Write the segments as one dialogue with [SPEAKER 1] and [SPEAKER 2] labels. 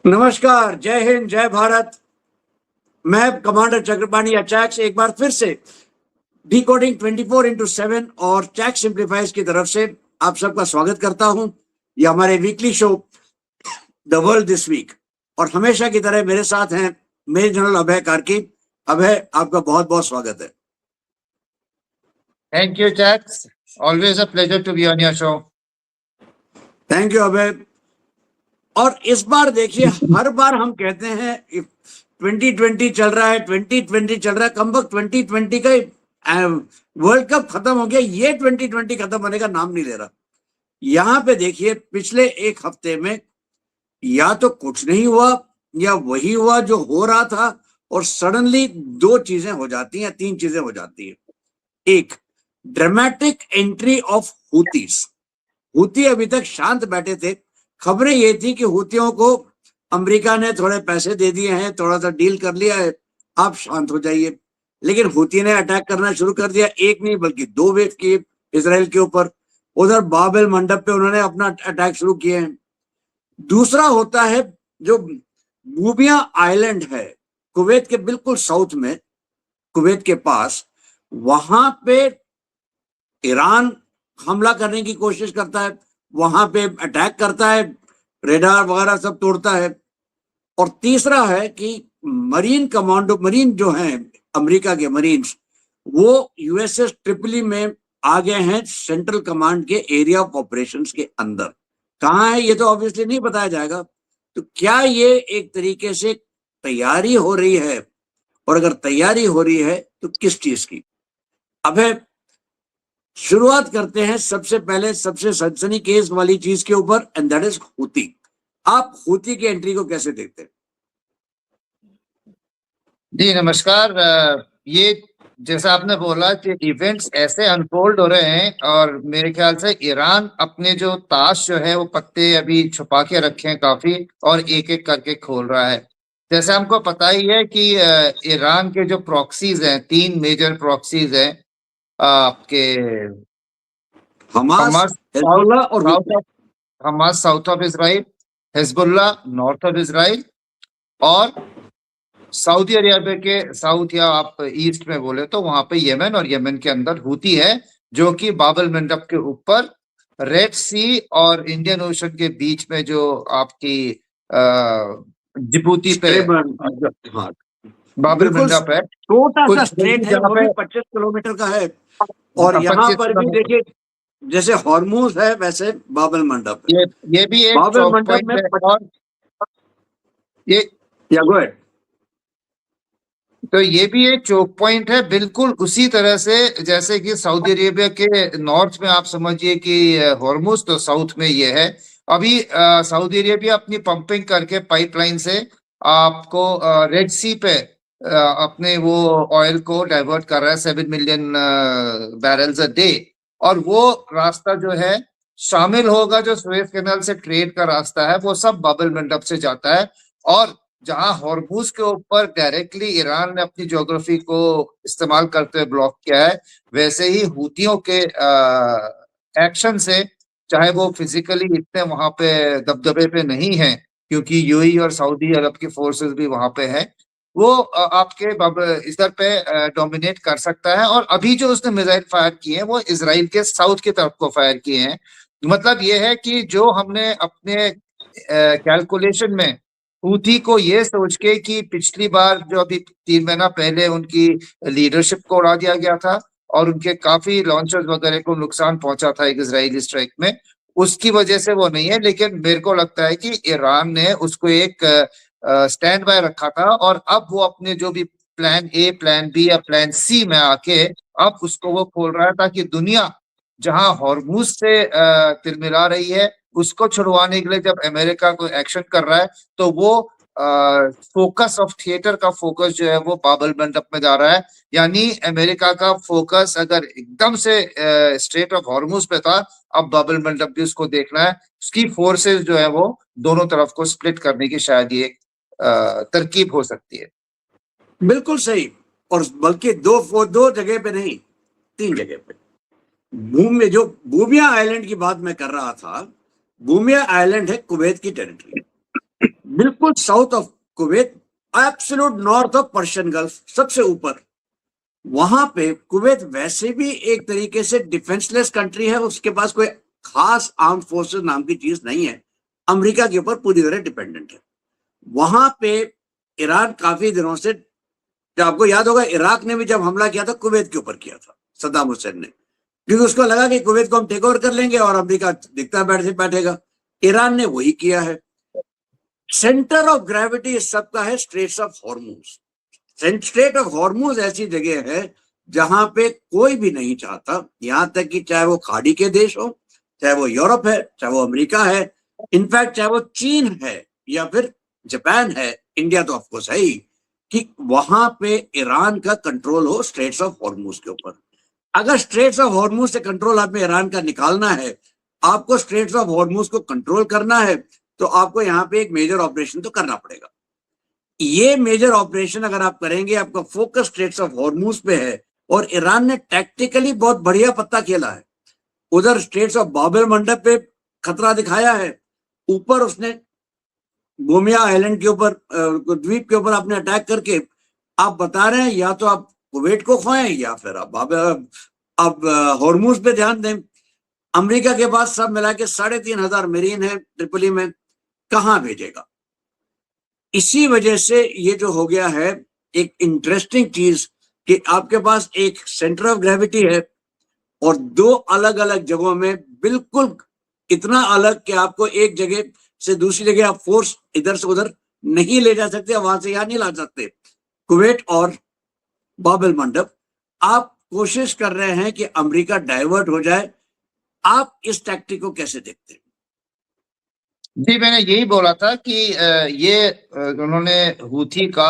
[SPEAKER 1] नमस्कार, जय हिंद, जय भारत। मैं कमांडर चक्रपाणी अटैक्स एक बार फिर से डिकोडिंग 24x7 और टैक्स सिंप्लीफाइज की तरफ से आप सबका स्वागत करता हूं। ये हमारे weekly show the world this week, और हमेशा की तरह मेरे साथ हैं मेजर जनरल अभय कार्की। अभय, आपका बहुत बहुत स्वागत है।
[SPEAKER 2] Thank you, Jax. Always a pleasure to be on your show.
[SPEAKER 1] Thank you Abhay. और इस बार देखिए, हर बार हम कहते हैं 2020 चल रहा है, 2020 चल रहा है, कम वक्त 2020 का वर्ल्ड कप खत्म हो गया, ये 2020 खत्म होने का नाम नहीं ले रहा। यहां पे देखिए, पिछले एक हफ्ते में या तो कुछ नहीं हुआ या वही हुआ जो हो रहा था, और सडनली दो चीजें हो जाती हैं, तीन चीजें हो जाती हैं। एक, dramatic entry of Houthis. Houthi अभी तक शांत बैठे थे। खबरें ये थी कि हूतियों को अमेरिका ने थोड़े पैसे दे दिए हैं, थोड़ा सा डील कर लिया है, आप शांत हो जाइए। लेकिन हूती ने अटैक करना शुरू कर दिया, एक नहीं बल्कि दो वेव किए इसराइल के ऊपर। उधर बाबेल मंडप पे उन्होंने अपना अटैक शुरू किए हैं। दूसरा होता है जो बूबिया आइलैंड है, कुवैत के बिल्कुल साउथ में, कुवैत के पास, वहां पे ईरान हमला करने की कोशिश करता है, वहां पे अटैक करता है, रेडार वगैरह सब तोड़ता है। और तीसरा है कि मरीन कमांडो, मरीन जो हैं अमेरिका के मरीन्स, वो यूएसएस ट्रिपली में आ गए हैं सेंट्रल कमांड के एरिया ऑफ ऑपरेशंस के अंदर। कहाँ है ये तो ऑब्वियसली नहीं बताया जाएगा। तो क्या ये एक तरीके से तैयारी हो रही है, और अगर तैयारी हो रही है तो किस चीज की? अब शुरुआत करते हैं सबसे पहले सबसे सनसनीखेज वाली चीज के ऊपर, एंड दैट इज हूती। आप हूती की एंट्री को कैसे देखते हैं?
[SPEAKER 2] जी नमस्कार। ये जैसा आपने बोला कि इवेंट्स ऐसे अनफोल्ड हो रहे हैं, और मेरे ख्याल से ईरान अपने जो ताश जो है वो पत्ते अभी छुपा के रखे हैं काफी, और एक एक करके खोल रहा है। जैसे हमको पता ही है कि ईरान के जो प्रॉक्सीज हैं, तीन मेजर प्रॉक्सीज हैं आपके,
[SPEAKER 1] हमास, हिजबुल्लाह और
[SPEAKER 2] Hamas south of Israel, Hezbollah north of Israel, और सऊदी अरेबिया के साउथ या आप ईस्ट में बोले तो वहां पे यमन, और यमन के अंदर हूती है, जो कि बाबल मंडप के ऊपर रेड सी और इंडियन ओशन के बीच में जो आपकी जिबूती पे बाबल मंडप है,
[SPEAKER 1] छोटा सा स्ट्रेट है, वो भी 25 किलोमीटर का है। और यहाँ पर भी देखिए, जैसे हॉर्मुज है वैसे बाबल मंडप,
[SPEAKER 2] ये भी एक
[SPEAKER 1] बाबल मंडप में
[SPEAKER 2] और ये तो ये भी एक चोक पॉइंट है, बिल्कुल उसी तरह से जैसे कि सऊदी अरेबिया के नॉर्थ में आप समझिए कि हॉर्मुज, तो साउथ में ये है। अभी सऊदी अरेबिया अपनी पंपिंग करके पाइपलाइन से आपको रेड सी पे अपने वो ऑयल को डाइवर्ट कर रहा है, 7 मिलियन बैरल्स अ डे। और वो रास्ता जो है शामिल होगा जो सुएज कैनाल से ट्रेड का रास्ता है, वो सब बाबल मंडप से जाता है। और जहां हॉर्मुज के ऊपर डायरेक्टली ईरान ने अपनी ज्योग्राफी को इस्तेमाल करते हुए ब्लॉक किया है, वैसे ही हूतियों के एक्शन से, चाहे वो फिजिकली इतने वहां पे दबदबे पे नहीं है, क्योंकि यूएई और सऊदी अरब की फोर्सेस भी वहां पे है, वो आपके इधर पे डोमिनेट कर सकता है। और अभी जो उसने मिसाइल फायर किए हैं वो इसराइल के साउथ की तरफ को फायर किए हैं। मतलब ये है कि जो हमने अपने कैलकुलेशन में हूथी को ये सोच के कि पिछली बार जो अभी 3 महीना पहले उनकी लीडरशिप को उड़ा दिया गया था, और उनके काफी लॉन्चर्स वगैरह को नुकसान पहुंचा था एक इजरायली स्ट्राइक में, उसकी वजह से वो नहीं है। लेकिन मेरे को लगता है कि ईरान ने उसको एक स्टैंड बाय रखा था, और अब वो अपने जो भी प्लान ए, प्लान बी या प्लान सी में आके अब उसको वो खोल रहा है, ताकि दुनिया जहां हॉर्मुज से तिलमिला रही है, उसको छुड़वाने के लिए जब अमेरिका को एक्शन कर रहा है, तो वो फोकस ऑफ थिएटर का फोकस जो है वो बाबल मंडप में जा रहा है। यानी अमेरिका का फोकस अगर एकदम से स्ट्रेट ऑफ हॉर्मुज पे था, अब बाबल मंडप भी उसको देखना है। उसकी फोर्सेस जो है वो दोनों तरफ को स्प्लिट करने की शायद ये तरकीब हो सकती है।
[SPEAKER 1] बिल्कुल सही, और बल्कि दो जगह पे नहीं, 3 जगह पे। में जो बूबिया आइलैंड की बात मैं कर रहा था, बूबिया आइलैंड है कुवैत की टेरिटरी। बिल्कुल south of Kuwait, absolute north of Persian gulf, सबसे ऊपर। वहां पे कुवैत वैसे भी एक तरीके से डिफेंसलेस कंट्री है, उसके पास कोई खास आर्म फोर्सेस नाम की चीज नहीं है, अमेरिका के ऊपर पूरी तरह डिपेंडेंट है। वहां पे ईरान काफी दिनों से, जब आपको याद होगा इराक ने भी जब हमला किया था कुवैत के ऊपर किया था सद्दाम हुसैन ने, क्योंकि उसको लगा कि कुवैत को हम टेक ओवर कर लेंगे और अमेरिका दिखता बैठेगा। ईरान ने वही किया है। सेंटर ऑफ ग्रेविटी इस सबका है straits of Hormuz. Strait of Hormuz ऐसी जगह है जहां पे कोई भी नहीं चाहता, यहां तक कि चाहे वो खाड़ी के देश हो, चाहे वो यूरोप है, चाहे वो अमेरिका है, इनफैक्ट चाहे वो चीन है या फिर जापान है, इंडिया तो ऑफकोर्स है ही, कि वहां पे ईरान का कंट्रोल हो स्ट्रेट्स ऑफ हॉर्मूज के ऊपर। अगर स्ट्रेट्स ऑफ हॉर्मूज से कंट्रोल आपने ईरान का निकालना है, आपको स्ट्रेट्स ऑफ हॉर्मूज को कंट्रोल करना है, तो आपको यहाँ पे एक मेजर ऑपरेशन तो करना पड़ेगा। ये मेजर ऑपरेशन अगर आप करेंगे, आपका फोकस स्ट्रेट्स ऑफ हॉर्मूज पे है, और ईरान ने टैक्टिकली बहुत बढ़िया पत्ता खेला है। उधर स्ट्रेट्स ऑफ बाब एल मंडब पे खतरा दिखाया है, ऊपर उसने गोमिया आइलैंड के ऊपर, द्वीप के ऊपर आपने अटैक करके आप बता रहे हैं या तो आप कुवैत को खोएं या फिर आप हॉर्मूज पे ध्यान दें। अमेरिका के पास सब मिला के 3,500 मरीन है ट्रिपोली में, कहां भेजेगा? इसी वजह से ये जो हो गया है एक इंटरेस्टिंग चीज कि आपके पास एक सेंटर ऑफ ग्रेविटी है और दो अलग अलग जगहों में, बिल्कुल इतना अलग कि आपको एक जगह से दूसरी जगह आप फोर्स इधर से उधर नहीं ले जा सकते, वहां से यहां नहीं ला सकते। कुवैत और बाब एल मंडब, आप कोशिश कर रहे हैं कि अमेरिका डाइवर्ट हो जाए। आप इस टैक्टिक को कैसे देखते हैं?
[SPEAKER 2] जी, मैंने यही बोला था कि ये उन्होंने हूथी का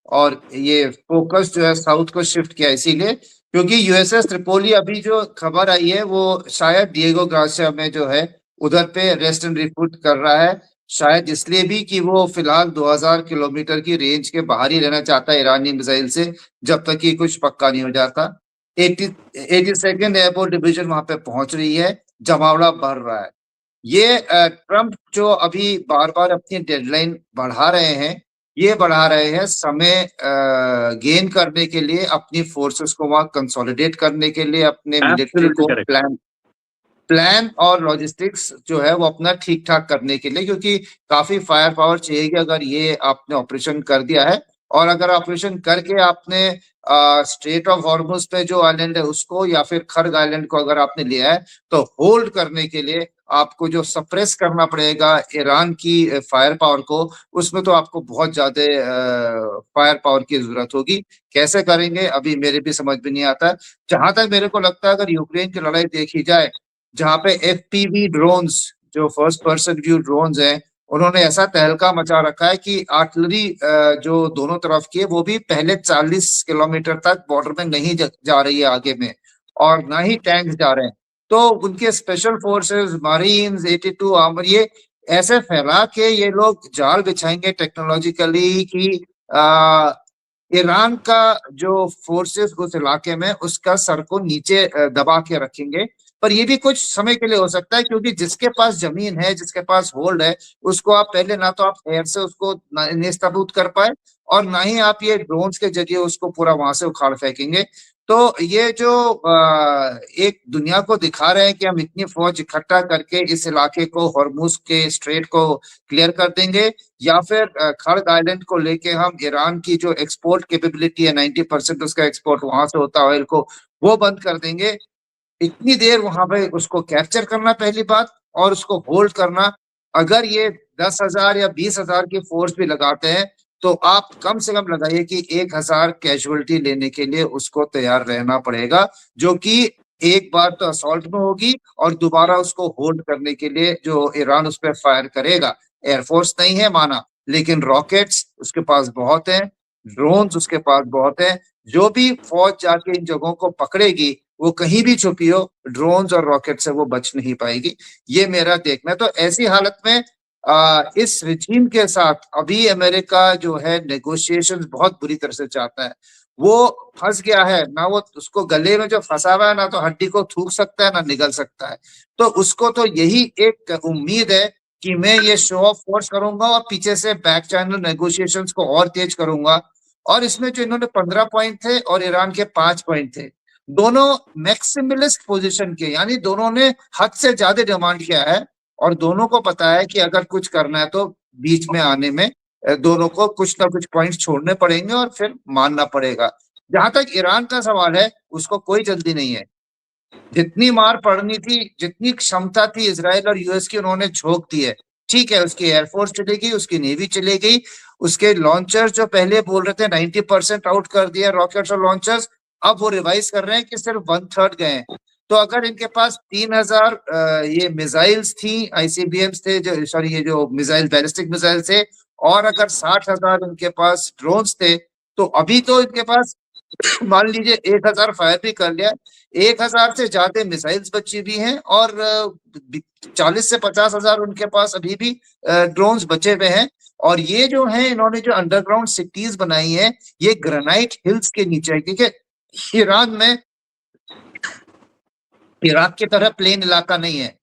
[SPEAKER 2] और ये फोकस जो है साउथ को शिफ्ट किया, इसीलिए क्योंकि यूएसएस त्रिपोली अभी जो खबर आई है वो शायद डिएगो गार्सिया में जो है उधर पे रेस्ट एंड रिफुट कर रहा है, शायद इसलिए भी कि वो फिलहाल 2000 किलोमीटर की रेंज के बाहर ही रहना चाहता है ईरानी मिसाइल से, जब तक कि कुछ पक्का नहीं हो जाता। 82nd एयरपोर्ट डिवीजन वहां पे पहुंच रही है, जमावड़ा बढ़ रहा है। ये ट्रम्प जो अभी बार बार अपनी डेडलाइन बढ़ा रहे हैं, ये बढ़ा रहे हैं समय गेन करने के लिए, अपनी फोर्सेस को वहां कंसोलिडेट करने के लिए, अपने मिलिट्री
[SPEAKER 1] एब्सोल्युटली
[SPEAKER 2] को
[SPEAKER 1] करेक्ट।
[SPEAKER 2] प्लान और लॉजिस्टिक्स जो है वो अपना ठीक ठाक करने के लिए, क्योंकि काफी फायर पावर चाहिए अगर ये आपने ऑपरेशन कर दिया है। और अगर ऑपरेशन करके आपने स्ट्रेट ऑफ हॉर्मुज पे जो आइलैंड है उसको या फिर खर्ग आइलैंड को अगर आपने लिया है, तो होल्ड करने के लिए आपको जो सप्रेस करना पड़ेगा ईरान की फायर पावर को, उसमें तो आपको बहुत ज्यादा फायर पावर की जरूरत होगी। कैसे करेंगे अभी मेरे भी समझ में नहीं आता। जहां तक मेरे को लगता है अगर यूक्रेन की लड़ाई देखी जाए, जहां पे एफपीवी ड्रोन्स जो फर्स्ट पर्सन व्यू ड्रोन्स हैं, उन्होंने ऐसा तहलका मचा रखा है कि आर्टिलरी जो दोनों तरफ की है वो भी पहले 40 किलोमीटर तक बॉर्डर में नहीं जा रही है आगे में, और ना ही टैंक जा रहे हैं। तो उनके स्पेशल फोर्सेस, मरीन्स, 82 आर्मर, ये ऐसे फैला के ये लोग जाल बिछाएंगे टेक्नोलॉजिकली कि ईरान का जो फोर्सेस उस इलाके में उसका सर को नीचे दबा के रखेंगे। पर ये भी कुछ समय के लिए हो सकता है, क्योंकि जिसके पास जमीन है, जिसके पास होल्ड है, उसको आप पहले ना तो आप एयर से उसको नेस्तनाबूद कर पाए, और ना ही आप ये ड्रोन्स के जरिए उसको पूरा वहां से उखाड़ फेंकेंगे। तो ये जो एक दुनिया को दिखा रहे हैं कि हम इतनी फौज इकट्ठा करके इस इलाके को, हॉर्मुज के स्ट्रेट को क्लियर कर देंगे, या फिर खर्ग आइलैंड को लेके हम ईरान की जो एक्सपोर्ट कैपेबिलिटी है 90% उसका एक्सपोर्ट वहां से होता है ऑयल को, वो बंद कर देंगे। इतनी देर वहां पे उसको कैप्चर करना पहली बात, और उसको होल्ड करना। अगर ये 10,000 या 20,000 की फोर्स भी लगाते हैं, तो आप कम से कम लगाइए कि 1,000 कैजुअलिटी लेने के लिए उसको तैयार रहना पड़ेगा, जो कि एक बार तो असॉल्ट में होगी, और दोबारा उसको होल्ड करने के लिए जो ईरान उस पर फायर करेगा, एयरफोर्स नहीं है माना, लेकिन रॉकेट्स उसके पास बहुत हैं, ड्रोन्स उसके पास बहुत हैं। जो भी फौज जाके इन जगहों को पकड़ेगी, वो कहीं भी छुपी हो, ड्रोन्स और रॉकेट से वो बच नहीं पाएगी। ये मेरा देखना है। तो ऐसी हालत में इस रिजीम के साथ अभी अमेरिका जो है नेगोशिएशंस बहुत बुरी तरह से चाहता है। वो फंस गया है ना, वो उसको गले में जो फंसा हुआ है ना, तो हड्डी को थूक सकता है ना निगल सकता है। तो उसको तो यही एक उम्मीद है कि मैं ये शो ऑफ फोर्स करूंगा और पीछे से बैक चैनल नेगोशिएशंस को और तेज करूंगा। और इसमें जो इन्होंने 15 पॉइंट थे और ईरान के 5 पॉइंट थे, दोनों मैक्सिमलिस्ट पोजीशन के, यानी दोनों ने हद से ज्यादा डिमांड किया है और दोनों को पता है कि अगर कुछ करना है तो बीच में आने में दोनों को कुछ ना कुछ पॉइंट्स छोड़ने पड़ेंगे और फिर मानना पड़ेगा। जहां तक ईरान का सवाल है, उसको कोई जल्दी नहीं है। जितनी मार पड़नी थी, जितनी क्षमता थी इजराइल और यूएस की, उन्होंने झोंक दी है। ठीक है, उसकी एयरफोर्स चली गई, उसकी नेवी चली गई, उसके लॉन्चर्स जो पहले बोल रहे थे 90% आउट कर दिया रॉकेट्स और लॉन्चर्स, अब वो रिवाइज कर रहे हैं कि सिर्फ 1/3 गए हैं। तो अगर इनके पास 3000 ये मिसाइल्स थी, आईसीबीएम्स थे, जो सॉरी ये जो मिसाइल बैलिस्टिक मिसाइल थे, और अगर 60,000 उनके पास ड्रोन्स थे, तो अभी तो इनके पास मान लीजिए 1000 फायर भी कर लिया, 1000 से ज्यादा मिसाइल्स बची हुई हैं और 40 से 50,000 उनके पास अभी भी ड्रोन्स बचे हुए हैं। और ये जो है, इन्होंने जो अंडरग्राउंड सिटीज बनाई है, ये ग्रेनाइट हिल्स के नीचे है, क्योंकि ईरान में इराक की तरह प्लेन इलाका नहीं है।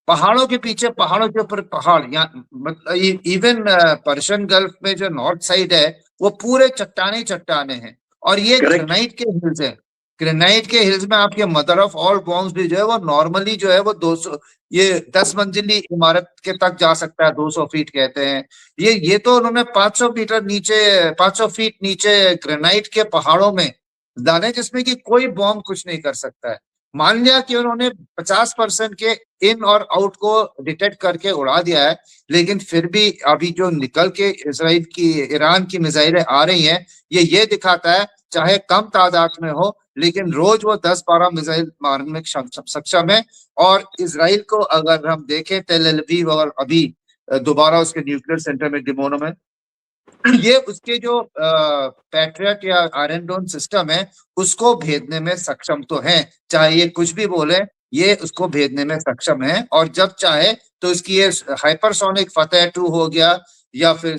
[SPEAKER 2] पहाड़ों के पीछे, पहाड़ों के ऊपर पहाड़, यहाँ मतलब इवन पर्शियन गल्फ में जो नॉर्थ साइड है, वो पूरे चट्टाने चट्टाने हैं और ये ग्रेनाइट के हिल्स है। ग्रेनाइट के हिल्स में आपके मदर ऑफ ऑल बॉम्ब्स भी जो है वो नॉर्मली जो है वो 200, ये 10 मंजिली इमारत के तक जा सकता है, 200 फीट कहते हैं। ये तो उन्होंने 500 मीटर नीचे, 500 फीट नीचे ग्रेनाइट के पहाड़ों में डाले, जिसमें कि कोई बॉम्ब कुछ नहीं कर सकता है। मान लिया कि उन्होंने 50% के इन और आउट को डिटेक्ट करके उड़ा दिया है, लेकिन फिर भी अभी जो निकल के इसराइल की, ईरान की मिसाइलें आ रही हैं, ये दिखाता है चाहे कम तादाद में हो, लेकिन रोज वो 10-12 मिसाइल मारने में सक्षम है। और इसराइल को अगर हम देखें, तेल अवीव और अभी दोबारा उसके न्यूक्लियर सेंटर में डिमोनो में, ये उसके जो पैट्रियट या आयरन डोम सिस्टम है, उसको भेदने में सक्षम तो है। चाहे ये कुछ भी बोले, ये उसको भेदने में सक्षम है। और जब चाहे तो इसकी ये हाइपरसोनिक फतेह 2 हो गया, या फिर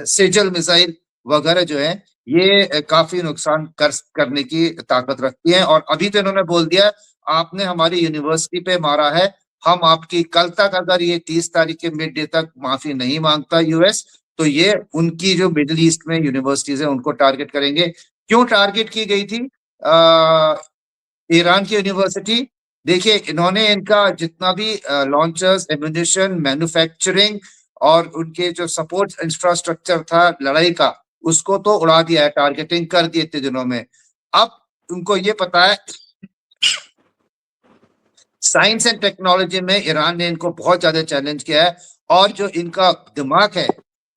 [SPEAKER 2] सेजल मिसाइल वगैरह जो है, ये काफी नुकसान करने की ताकत रखती है। और अभी तो इन्होंने बोल दिया, आपने हमारी यूनिवर्सिटी पे मारा है, हम आपकी कल तक, अगर ये 30 तारीख के मिड डे तक माफी नहीं मांगता यूएस, तो ये उनकी जो मिडिल ईस्ट में यूनिवर्सिटीज है उनको टारगेट करेंगे। क्यों टारगेट की गई थी ईरान की यूनिवर्सिटी? देखिए, इन्होंने इनका जितना भी लॉन्चर्स, एम्युनिशन, मैन्युफैक्चरिंग और उनके जो सपोर्ट इंफ्रास्ट्रक्चर था लड़ाई का, उसको तो उड़ा दिया है, टारगेटिंग कर दी इतने दिनों में। अब उनको ये पता है साइंस एंड टेक्नोलॉजी में ईरान ने इनको बहुत ज्यादा चैलेंज किया है। और जो इनका दिमाग है,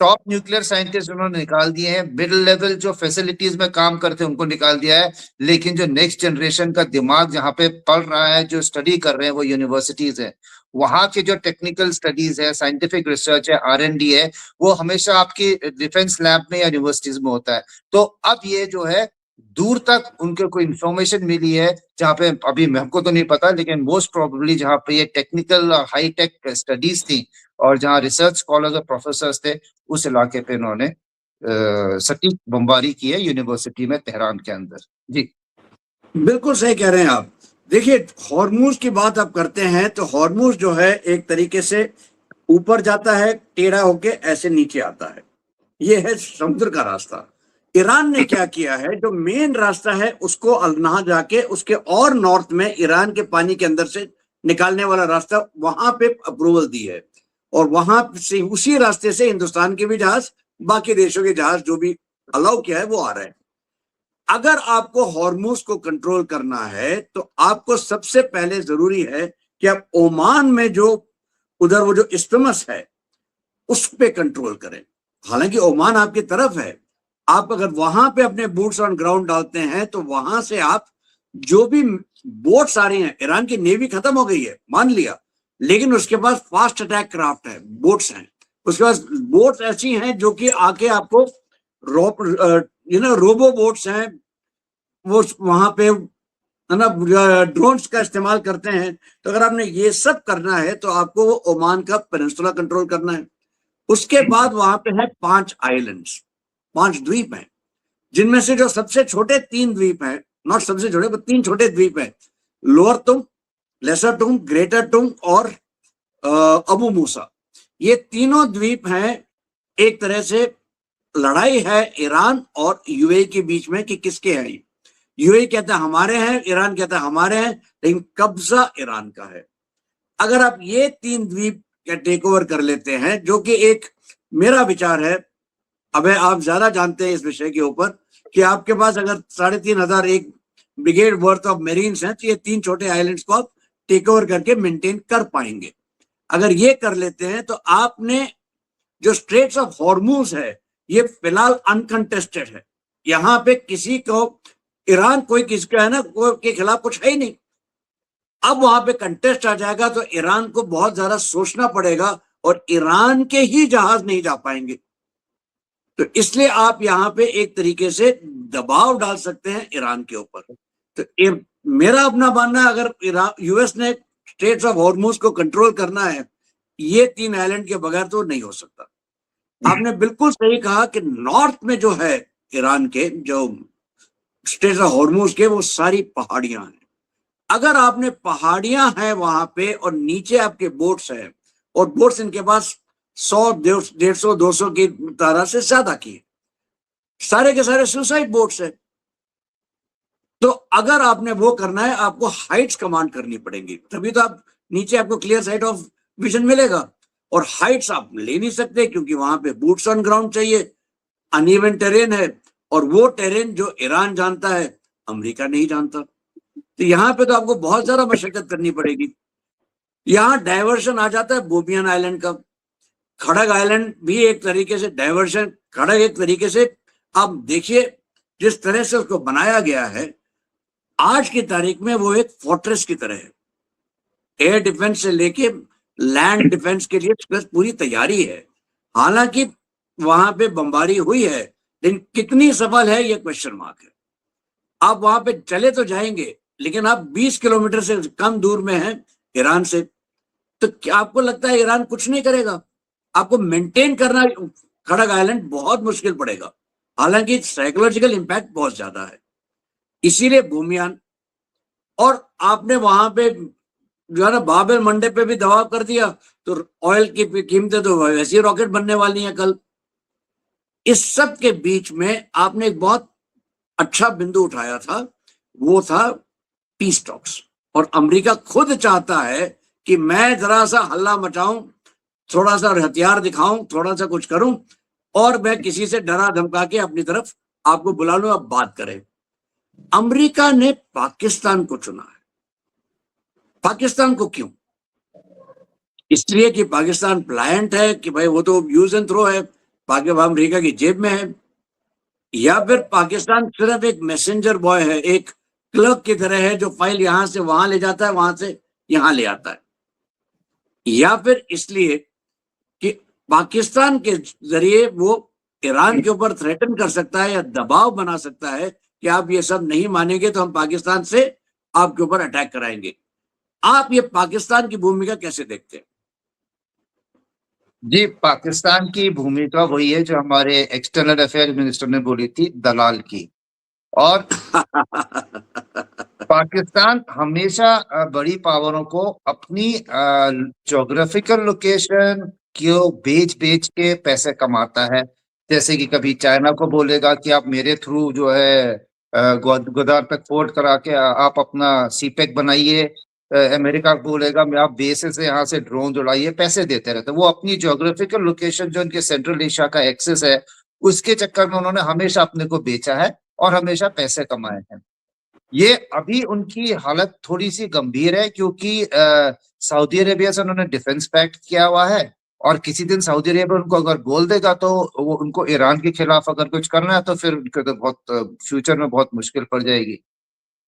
[SPEAKER 2] टॉप न्यूक्लियर साइंटिस्ट उन्होंने निकाल दिए हैं, मिडिल लेवल जो फैसिलिटीज में काम करते हैं उनको निकाल दिया है, लेकिन जो नेक्स्ट जनरेशन का दिमाग जहाँ पे पढ़ रहा है, जो स्टडी कर रहे हैं, वो यूनिवर्सिटीज है। वहां के जो टेक्निकल स्टडीज है, साइंटिफिक रिसर्च है, R&D है, वो हमेशा आपकी डिफेंस लैब में या यूनिवर्सिटीज में होता है। तो अब ये जो है, दूर तक उनको कोई इंफॉर्मेशन मिली है, जहाँ पे अभी हमको तो नहीं पता, लेकिन मोस्ट प्रोबेबली जहाँ पे ये टेक्निकल हाई टेक स्टडीज थी और जहाँ रिसर्च स्कॉलर्स और प्रोफेसर्स थे, उस इलाके पे इन्होंने सटीक बमबारी की है यूनिवर्सिटी में तेहरान के अंदर। जी
[SPEAKER 1] बिल्कुल सही कह रहे हैं आप। देखिए, हॉर्मूज की बात आप करते हैं तो हॉर्मूज जो है एक तरीके से ऊपर जाता है, टेढ़ा होके ऐसे नीचे आता है, ये है समुद्र का रास्ता। ईरान ने क्या किया है, जो मेन रास्ता है उसको अलनाह जाके उसके और नॉर्थ में ईरान के पानी के अंदर से निकालने वाला रास्ता, वहां पे अप्रूवल दी है। और वहां से, उसी रास्ते से हिंदुस्तान के भी जहाज, बाकी देशों के जहाज जो भी अलाउ किया है वो आ रहे हैं। अगर आपको हॉर्मूज को कंट्रोल करना है तो आपको सबसे पहले जरूरी है कि आप ओमान में जो उधर वो जो इस्टमस है उस पे कंट्रोल करें। हालांकि ओमान आपकी तरफ है, आप अगर वहां पे अपने बूट्स ऑन ग्राउंड डालते हैं तो वहां से आप जो भी बोट्स आ रही हैं, ईरान की नेवी खत्म हो गई है मान लिया, लेकिन उसके पास फास्ट अटैक क्राफ्ट है, बोट्स हैं, उसके पास बोट्स ऐसी हैं जो कि आके आपको रोबो बोट्स हैं, वो वहां पे है ना, ड्रोन्स का इस्तेमाल करते हैं। तो अगर आपने ये सब करना है तो आपको वो ओमान का पेनिनसुला कंट्रोल करना है। उसके बाद वहां पे है 5 आइलैंड्स, 5 द्वीप हैं, जिनमें से जो सबसे छोटे 3 द्वीप हैं, नॉट सबसे छोटे, 3 छोटे द्वीप हैं, लोअर तुंग, लेसर तुंग, ग्रेटर तुंग और अबू मूसा, ये तीनों द्वीप हैं। एक तरह से लड़ाई है ईरान और यूएई के बीच में कि किसके हैं ये। यूएई कहता है हमारे हैं, ईरान कहता है हमारे हैं, लेकिन कब्जा ईरान का है। अगर आप ये तीन द्वीप टेक ओवर कर लेते हैं, जो कि एक मेरा विचार है, अब आप ज्यादा जानते हैं इस विषय के ऊपर, कि आपके पास अगर 3,500 एक ब्रिगेड वर्थ ऑफ मेरीन्स हैं, तो ये तीन छोटे आइलैंड्स को आप टेक ओवर करके मेंटेन कर पाएंगे। अगर ये कर लेते हैं तो आपने जो स्ट्रेट्स ऑफ हॉर्मूज है, ये फिलहाल अनकंटेस्टेड है। यहां पे किसी को, ईरान कोई किसका है ना, कोई के खिलाफ कुछ है ही नहीं। अब वहां पे कंटेस्ट आ जाएगा तो ईरान को बहुत ज्यादा सोचना पड़ेगा और ईरान के ही जहाज नहीं जा पाएंगे। तो इसलिए आप यहाँ पे एक तरीके से दबाव डाल सकते हैं ईरान के ऊपर। तो मेरा अपना मानना है, अगर यूएस ने स्ट्रेट्स ऑफ हॉर्मूज को कंट्रोल करना है, ये तीन आइलैंड के बगैर तो नहीं हो सकता। आपने बिल्कुल सही कहा कि नॉर्थ में जो है ईरान के जो स्ट्रेट्स ऑफ हॉर्मूज के, वो सारी पहाड़ियां हैं। अगर आपने पहाड़ियां हैं वहां पे और नीचे आपके बोट्स हैं, और बोट्स इनके पास 100, 150, 200 की तादाद से ज्यादा की, सारे के सारे सुसाइड बोट्स है। तो अगर आपने वो करना है, आपको हाइट्स कमांड करनी पड़ेंगी, तभी तो आप नीचे आपको क्लियर साइट ऑफ विजन मिलेगा। और हाइट्स आप ले नहीं सकते क्योंकि वहां पे बूट्स ऑन ग्राउंड चाहिए, अनइवन टेरेन है, और वो टेरेन जो ईरान जानता है अमेरिका नहीं जानता। तो यहाँ पे तो आपको बहुत ज्यादा मशक्कत करनी पड़ेगी। यहाँ डायवर्शन आ जाता है बोबियन आइलैंड का। खड़ग आइलैंड भी एक तरीके से डायवर्शन, खड़ग एक तरीके से, आप देखिए जिस तरह से उसको बनाया गया है, आज की तारीख में वो एक फोर्ट्रेस की तरह है। एयर डिफेंस से लेके लैंड डिफेंस के लिए पूरी तैयारी है। हालांकि वहां पे बमबारी हुई है, लेकिन कितनी सफल है ये क्वेश्चन मार्क है। आप वहां पे चले तो जाएंगे, लेकिन आप 20 किलोमीटर से कम दूर में हैं ईरान से, तो क्या आपको लगता है ईरान कुछ नहीं करेगा? आपको मेंटेन करना खड़ग आइलैंड बहुत मुश्किल पड़ेगा। हालांकि साइकोलॉजिकल इंपैक्ट बहुत ज्यादा है, इसीलिए भूमियान। और आपने वहां पे जो है ना बाबेल मंडे पे भी दबाव कर दिया, तो ऑयल की कीमतें तो वैसी रॉकेट बनने वाली हैं कल। इस सब के बीच में आपने एक बहुत अच्छा बिंदु उठाया था, वो था पीस टॉक्स। और अमेरिका खुद चाहता है कि मैं जरा सा हल्ला मचाऊं, थोड़ा सा हथियार दिखाऊं, थोड़ा सा कुछ करूं, और मैं किसी से डरा धमका के अपनी तरफ आपको बुला लूं, आप बात करें। अमेरिका ने पाकिस्तान को चुना है। पाकिस्तान को क्यों? इसलिए कि पाकिस्तान प्लायंट है, कि भाई वो तो यूज एंड थ्रो है, पाकिस्तान अमेरिका की जेब में है। या फिर पाकिस्तान सिर्फ एक मैसेंजर बॉय है, एक क्लर्क की तरह है, जो फाइल यहां से वहां ले जाता है, वहां से यहां ले आता है। या फिर इसलिए कि पाकिस्तान के जरिए वो ईरान के ऊपर थ्रेटन कर सकता है या दबाव बना सकता है कि आप ये सब नहीं मानेंगे तो हम पाकिस्तान से आपके ऊपर अटैक कराएंगे। आप ये पाकिस्तान की भूमिका कैसे देखते हैं?
[SPEAKER 2] जी, पाकिस्तान की भूमिका वही है जो हमारे एक्सटर्नल अफेयर मिनिस्टर ने बोली थी, दलाल की। और पाकिस्तान हमेशा बड़ी पावरों को अपनी ज्योग्राफिकल लोकेशन को बेच बेच के पैसे कमाता है। जैसे कि कभी चाइना को बोलेगा कि आप मेरे थ्रू जो है ग्वादार तक पोर्ट करा के आप अपना सीपेक बनाइए। अमेरिका बोलेगा मैं आप बेस से यहाँ से ड्रोन उड़ाइए, पैसे देते रहते। वो अपनी ज्योग्राफिकल लोकेशन जो उनके सेंट्रल एशिया का एक्सेस है, उसके चक्कर में उन्होंने हमेशा अपने को बेचा है और हमेशा पैसे कमाए हैं। ये अभी उनकी हालत थोड़ी सी गंभीर है क्योंकि सऊदी अरेबिया से उन्होंने डिफेंस पैक्ट किया हुआ है, और किसी दिन सऊदी अरेबिया उनको अगर बोल देगा तो वो उनको ईरान के खिलाफ अगर कुछ करना है तो फिर उनको तो बहुत फ्यूचर में बहुत मुश्किल पड़ जाएगी।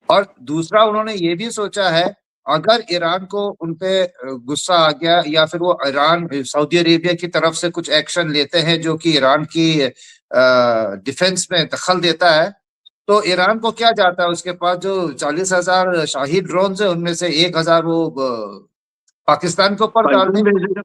[SPEAKER 2] और दूसरा उन्होंने ये भी सोचा है, अगर ईरान को उनपे गुस्सा आ गया या फिर वो ईरान सऊदी अरेबिया की तरफ से कुछ एक्शन लेते हैं जो कि ईरान की डिफेंस में दखल देता है, तो ईरान को क्या जाता है, उसके पास जो 40,000 शाही ड्रोन है उनमें से 1,000 वो पाकिस्तान के ऊपर डाल देंगे।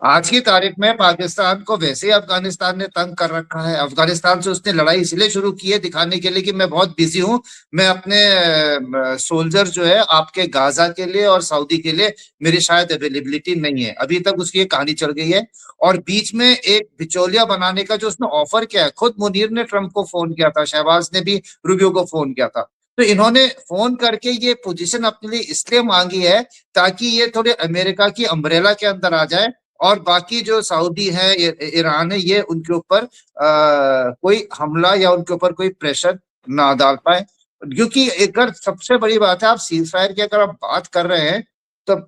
[SPEAKER 2] आज की तारीख में पाकिस्तान को वैसे ही अफगानिस्तान ने तंग कर रखा है। अफगानिस्तान से उसने लड़ाई इसलिए शुरू की है दिखाने के लिए कि मैं बहुत बिजी हूँ, मैं अपने सोल्जर जो है आपके गाजा के लिए और सऊदी के लिए मेरी शायद अवेलेबिलिटी नहीं है। अभी तक उसकी ये कहानी चल गई है। और बीच में एक बिचौलिया बनाने का जो उसने ऑफर किया है, खुद मुनीर ने ट्रंप को फोन किया था, शहबाज ने भी रूबियो को फोन किया था। तो इन्होंने फोन करके ये पोजीशन अपने लिए इसलिए मांगी है ताकि ये थोड़े अमेरिका की अम्ब्रेला के अंदर आ जाए और बाकी जो सऊदी है, ईरान है, ये उनके ऊपर कोई हमला या उनके ऊपर कोई प्रेशर ना डाल पाए। क्योंकि अगर सबसे बड़ी बात है, आप सीज फायर की अगर आप बात कर रहे हैं तो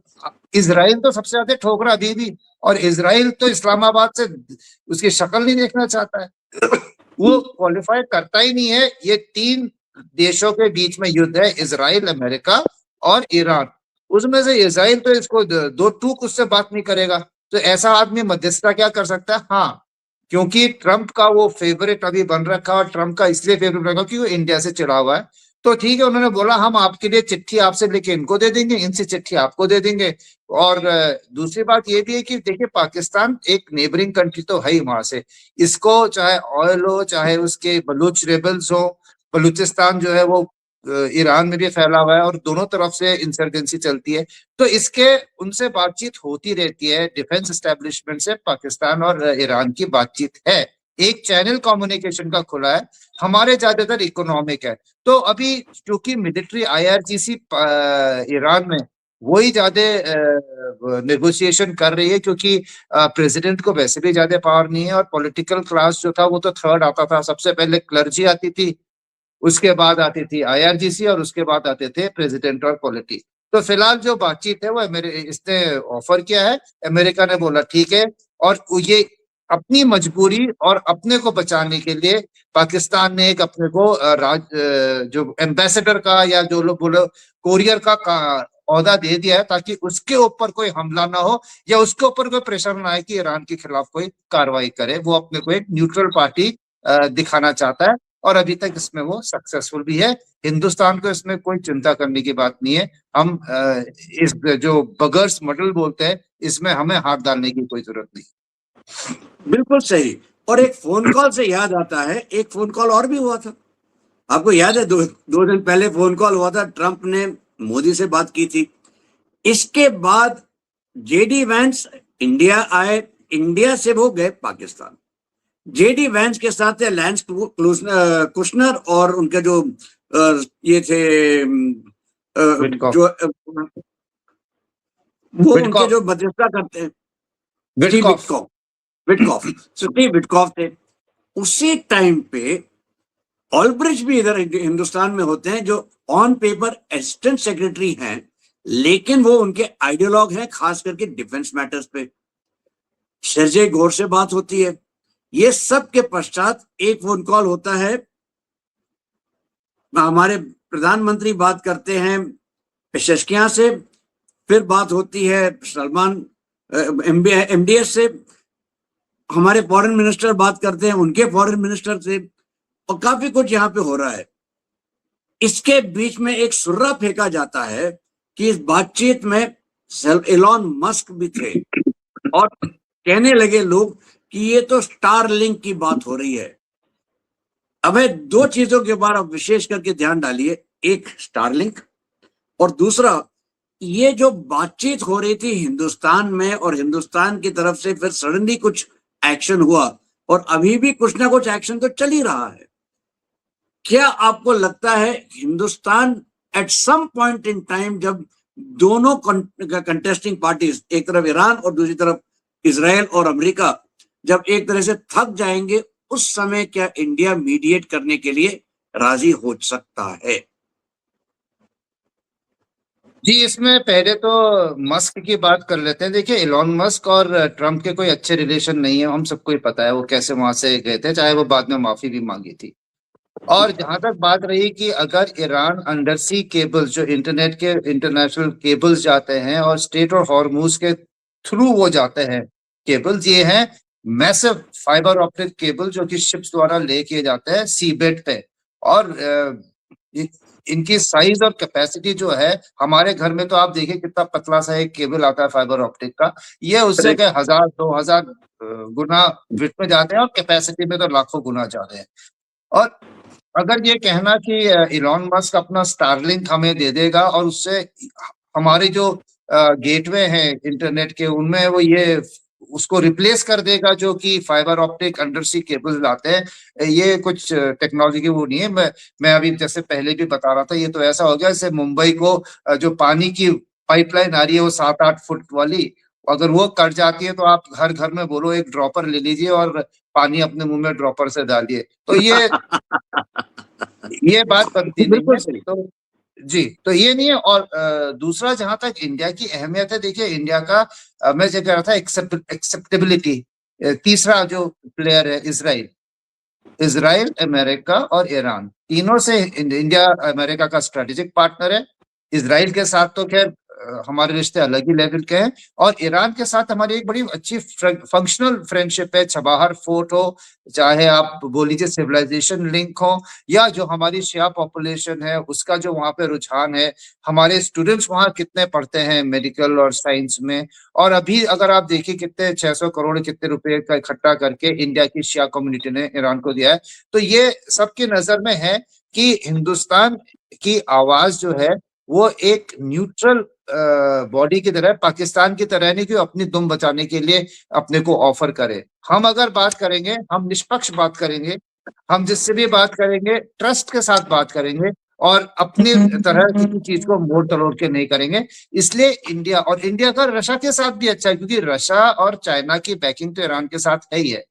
[SPEAKER 2] इसराइल तो सबसे ज्यादा ठोक रहा अभी भी, और इसराइल तो इस्लामाबाद से उसकी शक्ल नहीं देखना चाहता है। वो क्वालिफाई करता ही नहीं है। ये तीन देशों के बीच में युद्ध है, इसराइल, अमेरिका और ईरान। उसमें से इसराइल तो इसको दो टूक उससे बात नहीं करेगा। तो ऐसा आदमी मध्यस्थता क्या कर सकता है? हाँ, क्योंकि ट्रंप का वो फेवरेट अभी बन रखा है, और ट्रंप का इसलिए फेवरेट रखा क्योंकि वो इंडिया से चिढ़ा हुआ है। तो ठीक है, उन्होंने बोला हम आपके लिए चिट्ठी आपसे लेके इनको दे देंगे, इनसे चिट्ठी आपको दे देंगे। और दूसरी बात ये भी है कि देखिए, पाकिस्तान एक नेबरिंग कंट्री तो है ही वहां से। इसको चाहे ऑयल हो, चाहे उसके बलूच रेबल्स हो, बलूचिस्तान जो है वो ईरान में भी फैला हुआ है और दोनों तरफ से इंसर्जेंसी चलती है। तो इसके उनसे बातचीत होती रहती है, डिफेंस एस्टेब्लिशमेंट से पाकिस्तान और ईरान की बातचीत है। एक चैनल कम्युनिकेशन का खुला है, हमारे ज्यादातर इकोनॉमिक है। तो अभी क्योंकि मिलिट्री IRGC ईरान में वही ज्यादा नेगोशिएशन कर रही है, क्योंकि प्रेसिडेंट को वैसे भी ज्यादा पावर नहीं है, और पॉलिटिकल क्लास जो था वो तो थर्ड आता था। सबसे पहले क्लर्जी आती थी, उसके बाद आती थी IRGC, और उसके बाद आते थे प्रेसिडेंट और पॉलिटिक्स। तो फिलहाल जो बातचीत है वो इसने ऑफर किया है, अमेरिका ने बोला ठीक है। और ये अपनी मजबूरी और अपने को बचाने के लिए पाकिस्तान ने एक अपने को जो एम्बेसडर का या जो लोग बोलो कोरियर का औहदा दे दिया है, ताकि उसके ऊपर कोई हमला ना हो या उसके ऊपर कोई प्रेशर ना आए कि ईरान के खिलाफ कोई कार्रवाई करे। वो अपने को एक न्यूट्रल पार्टी दिखाना चाहता है, और अभी तक इसमें वो सक्सेसफुल भी है। हिंदुस्तान को इसमें कोई चिंता करने की बात नहीं है। हम इस जो बगर्स मॉडल बोलते हैं, इसमें हमें हाथ डालने की कोई जरूरत नहीं।
[SPEAKER 1] बिल्कुल सही। और एक फोन कॉल से याद आता है, एक फोन कॉल और भी हुआ था, आपको याद है? दो दिन पहले फोन कॉल हुआ था, ट्रंप ने मोदी से बात की थी। इसके बाद JD वैंस इंडिया आए, इंडिया से वो गए पाकिस्तान। JD वैंस के साथ थे लैंस कुशनर और उनके जो ये थे जो वो उनके जो मध्यस्थता करते हैं, स्टीव विटकॉफ थे। उसी टाइम पे ऑलब्रिच भी इधर हिंदुस्तान में होते हैं, जो ऑन पेपर असिस्टेंट सेक्रेटरी हैं, लेकिन वो उनके आइडियोलॉग हैं, खास करके डिफेंस मैटर्स पे। सर्जे गौर से बात होती है। ये सब के पश्चात एक फोन कॉल होता है, हमारे प्रधानमंत्री बात करते हैं पेशेशकियां से, फिर बात होती है सलमान MDS से, हमारे फॉरेन मिनिस्टर बात करते हैं उनके फॉरेन मिनिस्टर से, और काफी कुछ यहाँ पे हो रहा है। इसके बीच में एक सुर्रा फेंका जाता है कि इस बातचीत में एलॉन मस्क भी थे, और कहने लगे लोग कि ये तो स्टारलिंक की बात हो रही है। अब दो चीजों के बारे में विशेष करके ध्यान डालिए, एक स्टारलिंक, और दूसरा ये जो बातचीत हो रही थी हिंदुस्तान में, और हिंदुस्तान की तरफ से फिर सडनली कुछ एक्शन हुआ, और अभी भी कुछ ना कुछ एक्शन तो चल ही रहा है। क्या आपको लगता है Hindustan at some point in time, जब दोनों कंटेस्टिंग पार्टीज, एक तरफ ईरान और दूसरी तरफ इजराइल और अमेरिका, जब एक तरह से थक जाएंगे, उस समय क्या इंडिया मीडिएट करने के लिए राजी हो सकता है?
[SPEAKER 2] जी, इसमें पहले तो मस्क की बात कर लेते हैं। देखिए, एलॉन मस्क और ट्रंप के कोई अच्छे रिलेशन नहीं है, हम सबको ही पता है वो कैसे वहां से गए थे, चाहे वो बाद में माफी भी मांगी थी। और जहां तक बात रही कि अगर ईरान अंडर सी केबल्स, जो इंटरनेट के इंटरनेशनल केबल्स जाते हैं और स्ट्रेट और हॉर्मूज के थ्रू वो जाते हैं केबल्स, ये हैं मैसिव फाइबर ऑप्टिक केबल जो कि शिप्स द्वारा ले किए जाते हैं सी बेड पे। और इनकी साइज और कैपेसिटी जो है, हमारे घर में तो आप देखिए कितना पतला सा एक केबल आता है फाइबर ऑप्टिक का, ये उससे क्या 1000-2000 गुना विड्थ में जाते हैं और कैपेसिटी में तो लाखों गुना जाते हैं। और अगर ये कहना कि इलॉन मस्क अपना स्टारलिंक हमें दे देगा और उससे हमारे जो गेटवे हैं इंटरनेट के, उनमें वो ये उसको रिप्लेस कर देगा जो कि fibre optic under sea cable आते हैं, ये कुछ टेक्नोलॉजी की वो नहीं है। मैं अभी जैसे पहले भी बता रहा था, ये तो ऐसा हो गया जैसे मुंबई को जो पानी की पाइपलाइन आ रही है वो 7-8 फुट वाली, अगर वो कट जाती है तो आप हर घर में बोलो एक ड्रॉपर ले लीजिए और पानी अपने मुंह में ड्रॉपर से डालिए, तो ये बात बनती नहीं
[SPEAKER 1] बिल्कुल
[SPEAKER 2] है।
[SPEAKER 1] सही।
[SPEAKER 2] तो जी, तो ये नहीं है। और दूसरा, जहां तक इंडिया की अहमियत है, देखिए इंडिया का मैं जो कह रहा था एक्सेप्टेबिलिटी, तीसरा जो प्लेयर है इजराइल, अमेरिका और ईरान, तीनों से इंडिया अमेरिका का स्ट्रेटेजिक पार्टनर है। इजराइल के साथ तो खैर हमारे रिश्ते अलग ही लेवल के हैं, और ईरान के साथ हमारी एक बड़ी अच्छी फंक्शनल फ्रेंडशिप है। छबाहर फोर्ट हो, चाहे आप बोल लीजिए सिविलाइजेशन लिंक हो, या जो हमारी शिया पॉपुलेशन है उसका जो वहाँ पे रुझान है, हमारे स्टूडेंट्स वहाँ कितने पढ़ते हैं मेडिकल और साइंस में, और अभी अगर आप देखिए कितने 600 करोड़ कितने रुपए का इकट्ठा करके इंडिया की शिया कम्युनिटी ने ईरान को दिया है, तो ये सबकी नजर में है कि हिंदुस्तान की आवाज जो है वो एक न्यूट्रल बॉडी की तरह, पाकिस्तान की तरह नहीं कि अपनी दुम बचाने के लिए अपने को ऑफर करे। हम अगर बात करेंगे, हम निष्पक्ष बात करेंगे, हम जिससे भी बात करेंगे ट्रस्ट के साथ बात करेंगे और अपनी तरह की चीज को मोड़ तोड़ के नहीं करेंगे। इसलिए इंडिया का रशिया के साथ भी अच्छा है, क्योंकि रशिया और चाइना की बैकिंग तो ईरान के साथ है ही है।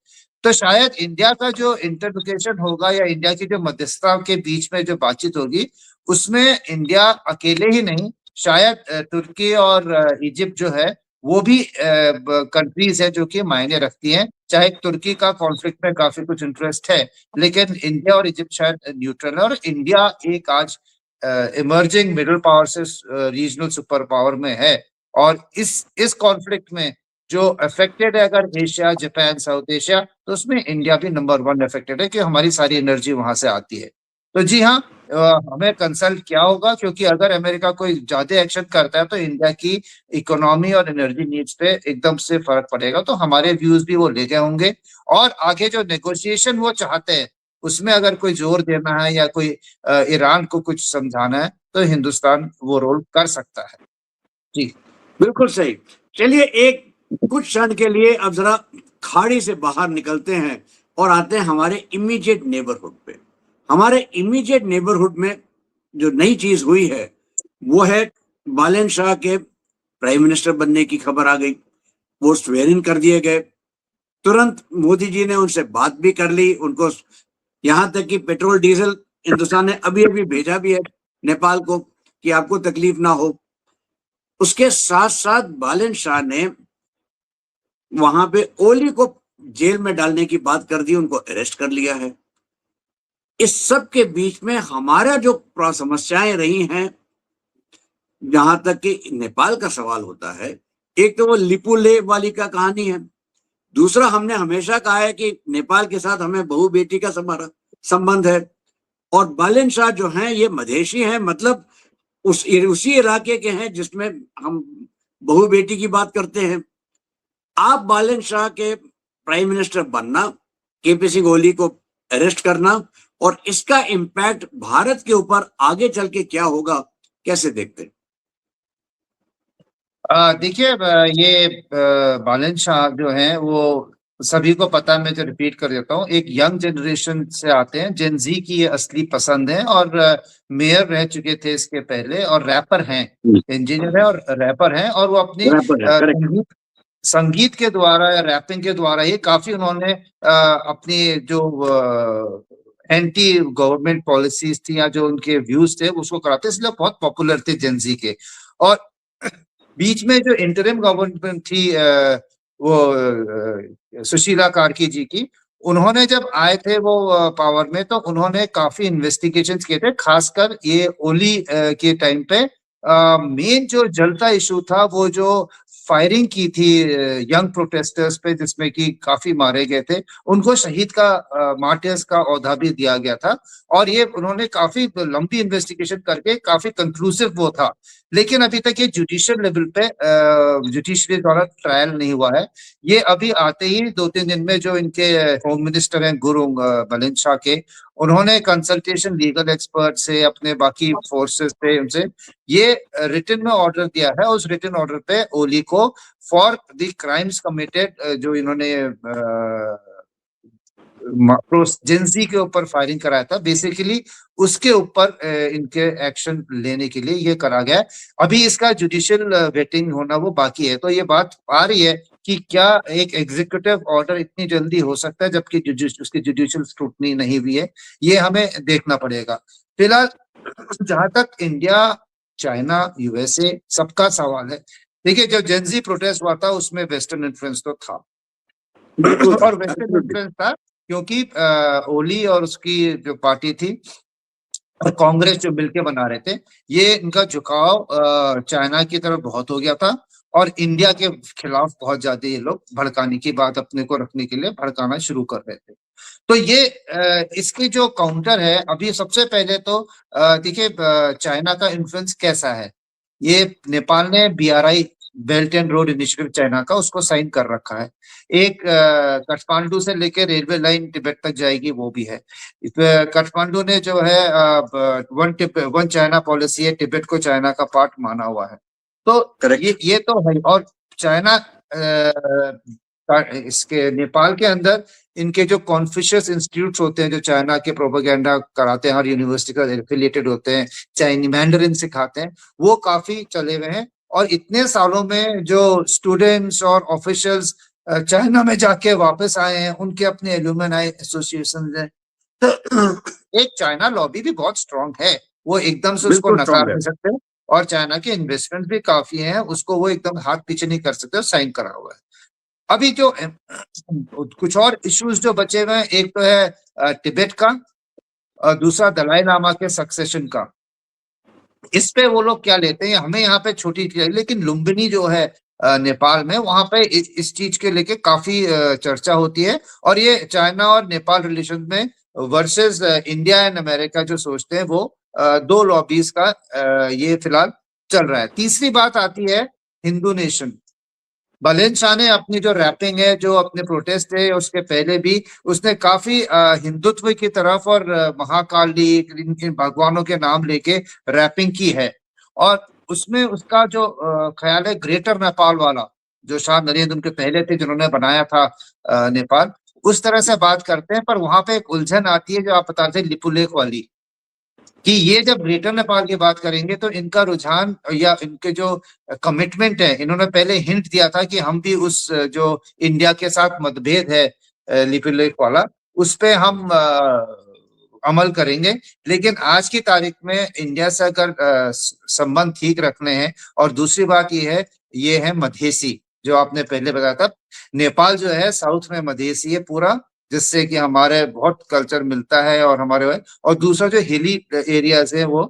[SPEAKER 2] तो शायद इंडिया का जो इंटरलोकेशन होगा या इंडिया की जो मध्यस्थता के बीच में जो बातचीत होगी, उसमें इंडिया अकेले ही नहीं, शायद तुर्की और इजिप्ट जो है वो भी कंट्रीज है जो कि मायने रखती हैं। चाहे तुर्की का कॉन्फ्लिक्ट में काफी कुछ इंटरेस्ट है, लेकिन इंडिया और इजिप्ट शायद न्यूट्रल है। और इंडिया एक आज इमर्जिंग मिडिल पावर से रीजनल सुपर पावर में है, और इस कॉन्फ्लिक्ट में जो अफेक्टेड है अगर एशिया, जापान, साउथ एशिया, तो उसमें इंडिया भी नंबर 1 अफेक्टेड है कि हमारी सारी एनर्जी वहां से आती है। तो जी हाँ, हमें कंसल्ट क्या होगा, क्योंकि अगर अमेरिका कोई ज्यादा एक्शन करता है तो इंडिया की इकोनॉमी और एनर्जी नीड्स पे एकदम से फर्क पड़ेगा, तो हमारे व्यूज भी वो ले गए होंगे। और आगे जो नेगोशिएशन वो चाहते हैं उसमें अगर कोई जोर देना है या कोई ईरान को कुछ समझाना है, तो हिंदुस्तान वो रोल कर सकता है। जी
[SPEAKER 1] बिल्कुल सही। चलिए एक कुछ क्षण के लिए अब जरा खाड़ी से बाहर निकलते हैं और आते हैं हमारे इमीडिएट नेबरहुड पे। हमारे इमीडिएट नेबरहुड में जो नई चीज हुई है वो है बालन शाह के प्राइम मिनिस्टर बनने की खबर आ गई। वो स्वेर इन कर दिए गए। तुरंत मोदी जी ने उनसे बात भी कर ली, उनको यहां तक कि पेट्रोल डीजल हिंदुस्तान ने अभी अभी भेजा भी है नेपाल को कि आपको तकलीफ ना हो। उसके साथ साथ बालन शाह ने वहां पे ओली को जेल में डालने की बात कर दी, उनको अरेस्ट कर लिया है। इस सब के बीच में हमारा जो समस्याएं रही हैं, जहां तक कि नेपाल का सवाल होता है, एक तो वो लिपुलेख वाली का कहानी है, दूसरा हमने हमेशा कहा है कि नेपाल के साथ हमें बहू बेटी का संबंध है, और बालन शाह जो हैं ये मधेशी हैं, मतलब उसी इलाके के हैं जिसमें हम बहू बेटी की बात करते हैं। आप बालन शाह के प्राइम मिनिस्टर बनना, केपी सिंह ओली को अरेस्ट करना, और इसका इम्पैक्ट भारत के ऊपर आगे चल के क्या होगा, कैसे देखते हैं?
[SPEAKER 2] देखिए, ये बालन शाह जो हैं वो सभी को पता है, मैं जो रिपीट कर देता हूँ, एक यंग जनरेशन से आते हैं, जेन जी की ये असली पसंद है, और मेयर रह चुके थे इसके पहले, और रैपर हैं, इंजीनियर है और रैपर हैं, और वो अपनी संगीत के द्वारा या रैपिंग के द्वारा ही काफी उन्होंने अपनी जो एंटी गवर्नमेंट पॉलिसीज थी या जो उनके व्यूज थे उसको कराते, इसलिए बहुत पॉपुलर थे जेन जी के। और बीच में जो इंटरिम गवर्नमेंट थी वो सुशीला कार्की जी की, उन्होंने जब आए थे वो पावर में, तो उन्होंने काफी इन्वेस्टिगेशंस किए थे, खासकर ये ओली के टाइम पे। मेन जो जलता इशू था वो जो फायरिंग की थी यंग प्रोटेस्टर्स पे, जिसमें कि काफी मारे गए थे, उनको शहीद का मार्टियर्स का औहदा भी दिया गया था। और ये उन्होंने काफी लंबी इन्वेस्टिगेशन करके काफी कंक्लूसिव वो था। लेकिन अभी तक ये जुडिशियल लेवल पे जुडिशरी द्वारा ट्रायल नहीं हुआ है। ये अभी आते ही 2-3 दिन में जो इनके होम मिनिस्टर हैं गुरुंग बलिन शाह के, उन्होंने कंसल्टेशन लीगल एक्सपर्ट से, अपने बाकी फोर्सेस से, उनसे ये रिटन में ऑर्डर दिया है। उस रिटन ऑर्डर पे ओली को फॉर द क्राइम्स कमिटेड जो इन्होंने जेंजी के ऊपर फायरिंग कराया था, बेसिकली उसके ऊपर इनके एक्शन लेने के लिए ये करा गया है। अभी इसका जुडिशियल वेटिंग होना वो बाकी है। तो ये बात आ रही है कि क्या एक एग्जीक्यूटिव ऑर्डर इतनी जल्दी हो सकता है जबकि उसकी जुडिशियल स्क्रूटनी नहीं हुई है, ये हमें देखना पड़ेगा। फिलहाल जहां तक इंडिया, चाइना, यूएसए सबका सवाल है, देखिए जब जेंजी प्रोटेस्ट हुआ था उसमें वेस्टर्न इन्फ्लुएंस तो था, और वेस्टर्न इन्फ्लुएंस था क्योंकि ओली और उसकी जो पार्टी थी और कांग्रेस जो मिलके बना रहे थे, ये इनका झुकाव चाइना की तरफ बहुत हो गया था और इंडिया के खिलाफ बहुत ज्यादा ये लोग भड़काने की बात अपने को रखने के लिए भड़काना शुरू कर रहे थे। तो ये इसकी जो काउंटर है, अभी सबसे पहले तो देखिए चाइना का इन्फ्लुएंस कैसा है। ये नेपाल ने BRI belt and road initiative China का उसको साइन कर रखा है। एक काठमांडू से लेके रेलवे लाइन तिब्बत तक जाएगी, वो भी है। काठमांडू ने जो है वन चाइना पॉलिसी है, तिब्बत को चाइना का पार्ट माना हुआ है। तो ये तो है। और चाइना इसके नेपाल के अंदर इनके जो कॉन्फ्यूशियस इंस्टीट्यूट होते हैं जो चाइना के प्रोपेगेंडा कराते हैं, हर यूनिवर्सिटी का एफिलिएटेड होते हैं, चाइनी मैंडरिन सिखाते हैं, वो काफी चले हुए हैं। और इतने सालों में जो स्टूडेंट्स और ऑफिशियल्स चाइना में जाके वापस आए हैं, उनके अपने एलुमनाई एसोसिएशन है। तो एक चाइना लॉबी भी बहुत स्ट्रांग है, वो एकदम से उसको नकार नहीं सकते। और चाइना के इन्वेस्टमेंट भी काफी हैं, उसको वो एकदम हाथ पीछे नहीं कर सकते, साइन करा हुआ है। अभी जो कुछ और इश्यूज जो बचे हुए हैं, एक तो है तिब्बत का और दूसरा दलाई लामा के सक्सेशन का। इस पे वो लोग क्या लेते हैं, हमें यहाँ पे छोटी चीज, लेकिन लुम्बिनी जो है नेपाल में, वहां पे इस चीज के लेके काफी चर्चा होती है। और ये चाइना और नेपाल रिलेशन में वर्सेस इंडिया एंड अमेरिका जो सोचते हैं, वो दो लॉबीज का ये फिलहाल चल रहा है। तीसरी बात आती है हिंदू नेशन। बलेन शाह ने अपनी जो रैपिंग है, जो अपने प्रोटेस्ट है, उसके पहले भी उसने काफी हिंदुत्व की तरफ और महाकाली इन भगवानों के नाम लेके रैपिंग की है। और उसमें उसका जो ख्याल है ग्रेटर नेपाल वाला, जो शाह नरेंद्र उनके पहले थे जिन्होंने बनाया था नेपाल, उस तरह से बात करते हैं। पर वहां पे एक उलझन आती है जो आप बता रहे थे लिपुलेख वाली, कि ये जब ग्रेटर नेपाल की बात करेंगे तो इनका रुझान या इनके जो कमिटमेंट है, इन्होंने पहले हिंट दिया था कि हम भी उस जो इंडिया के साथ मतभेद है लिपुलेख वाला, उस पे हम अमल करेंगे। लेकिन आज की तारीख में इंडिया से अगर संबंध ठीक रखने हैं, और दूसरी बात ये है मधेसी, जो आपने पहले बताया था, नेपाल जो है साउथ में मधेसी है पूरा, जिससे कि हमारे बहुत कल्चर मिलता है और हमारे, और दूसरा जो हिली एरियाज है वो